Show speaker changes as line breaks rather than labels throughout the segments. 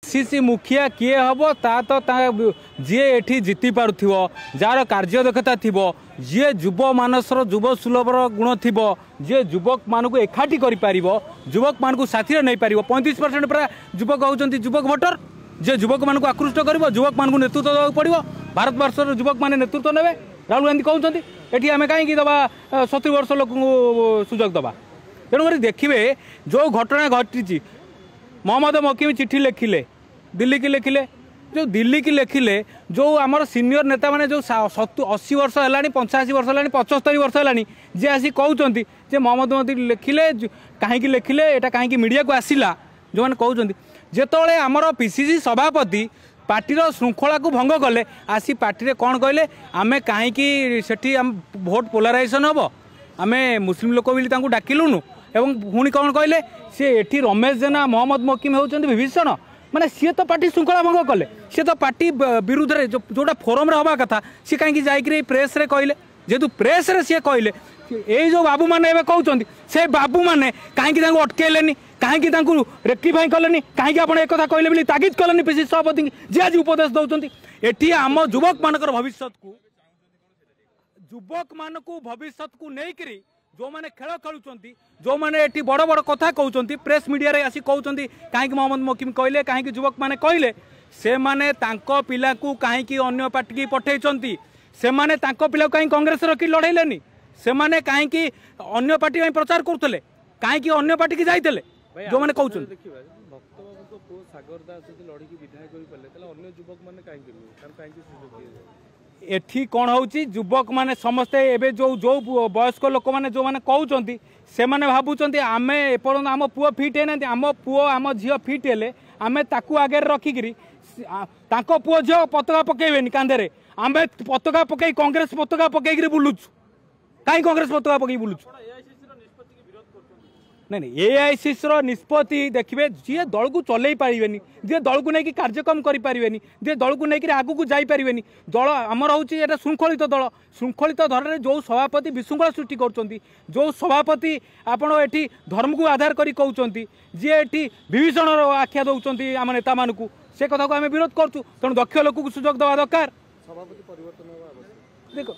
CC मुखिया किए हम ता तो जी एठी जीति पारुथिबो जार कार्य दक्षता थिबो जी युव मानसर युव सुलभर गुण थिबो जी युवक मान को एकाठी करि पारिबो युवक मान को साथी नहीं पारिबो 35% पूरा युवक होउचंती युवक भोटर जे युवक मान को आकृष्ट करिबो युवक मान को नेतृत्व देबा पड़िबो भारतवर्षर युवक माने नेतृत्व नेबे राहुल गांधी कहउचंती एठी आमे काहे कि दबा 70 वर्ष लोक सुजोग दबा तेणुक देखिए जो घटना घटी मोहम्मद मकीम चिट्ठी लिखिले दिल्ली की लिखिले जो दिल्ली की लिखिले जो आमर सीनियर नेता मैंने जो 80 वर्ष है 85 वर्ष है 75 वर्ष है जी आसी कहते जे मोहम्मद मोदी लिखिले कहीं लिखिले यहाँ कहीं मीडिया को आसला जो मैंने कहते जिते आमर पीसीसी सभापति पार्टीर श्रृंखला को भंग कले आसी पार्टी कौन कहले आमे कहीं सेठी भोट पोलाराइजेशन हम आमे मुस्लिम लोक भी डाकिलुनु एवं पुणी कौन कहले सी एठी रमेश जेना मोहम्मद मकीम होउचंती विभीषण माने सी तो पार्टी श्रृंखला भंग कले सी तो पार्टी विरुद्ध रे जोटा फोरम रे हवा कथा सी कहीं जाइए प्रेस रे कहले जेतु प्रेस रे सी कहले ये जो बाबू मैंने कहते से बाबू मैंने कहीं अटकेलेनी कहीं रेक्टिफाई कले कहीं आप एक कहले बोली तागिद कले पीसी सभापति जी आज उपदेश दौरान एटी आम युवक मानकर भविष्य को नहीं जो माने खेल खेलुंट जो माने एटी बड़ बड़ कथा कहते प्रेस मीडिया रे आसी कहते कहीं मोहम्मद मकीम कहले कहीं युवक माने कहले से माने तांको पिला को कहीं अन्य पार्टी की पठेइचंती से माने तांको पिला कहीं कांग्रेस रखी लड़ेलेनी से माने कहीं अन्य पार्टी में प्रचार करते कहीं अन्य पार्टी की जाइए जो माने कहते एठी कौन होची युवक माने समस्ते एबे जो जो वयस्क लोक माने जो माने कहउचंती से माने भाबुचंती आमे एपरन आम पुओ फिट हेना आम पुओ आम झियो फिट हेले आमे ताकू आगे रखिकरी ताको पुओ झियो पताका पकेबेनी कांधे आमे पताका पकई कांग्रेस पताका पकईकरी बुलुछु काई कांग्रेस पताका पकई बुलुछु नहीं एआईसीसी निष्पत्ति देखिए जी दल को चल पारे जी दल को लेकिन कार्यक्रम करें जी दल को लेकिन आग को जापर दल आमर हूँ श्रृंखलित दल श्रृंखलित दल में जो सभापति विशृंखला सृष्टि कर जो सभापति आपड़ ये धर्म को आधार कर कहते जी ये विभीषण आख्या दौरान आम नेता मानू से कथा को आम विरोध करूँ तेणु दक्ष लोक को सुजोग देवा दरकार देख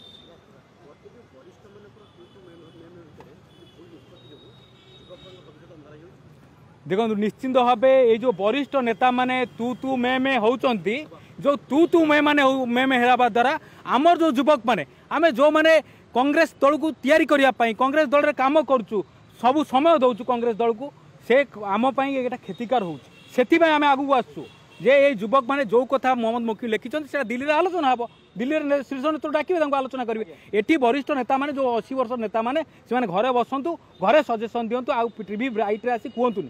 देखो निश्चिंत भाव ये जो वरिष्ठ नेता माने तू मैं होउचंती जो तू मैं हेराबा द्वारा आमर जो युवक माने आमे जो माने कांग्रेस दल को तैयारी करिया पई कांग्रेस दल रे काम करचु सब समय दउचु कांग्रेस दल को से आम पई एटा क्षतिकार होउची सेति पई आमे आगु आसु जे ये युवक माने जो कथा मोहम्मद मकीम लिखिचंती से दिल्ली रे आलोचना हबो दिल्ली रे शीर्ष नेतृत्व डाकिबे तांको आलोचना करिवे एठी वरिष्ठ नेता माने जो 80 वर्ष नेता माने से माने घरे बसंतु घरे सजेशन दियंतु आ टीवी राइट रे आसी कहंतुनी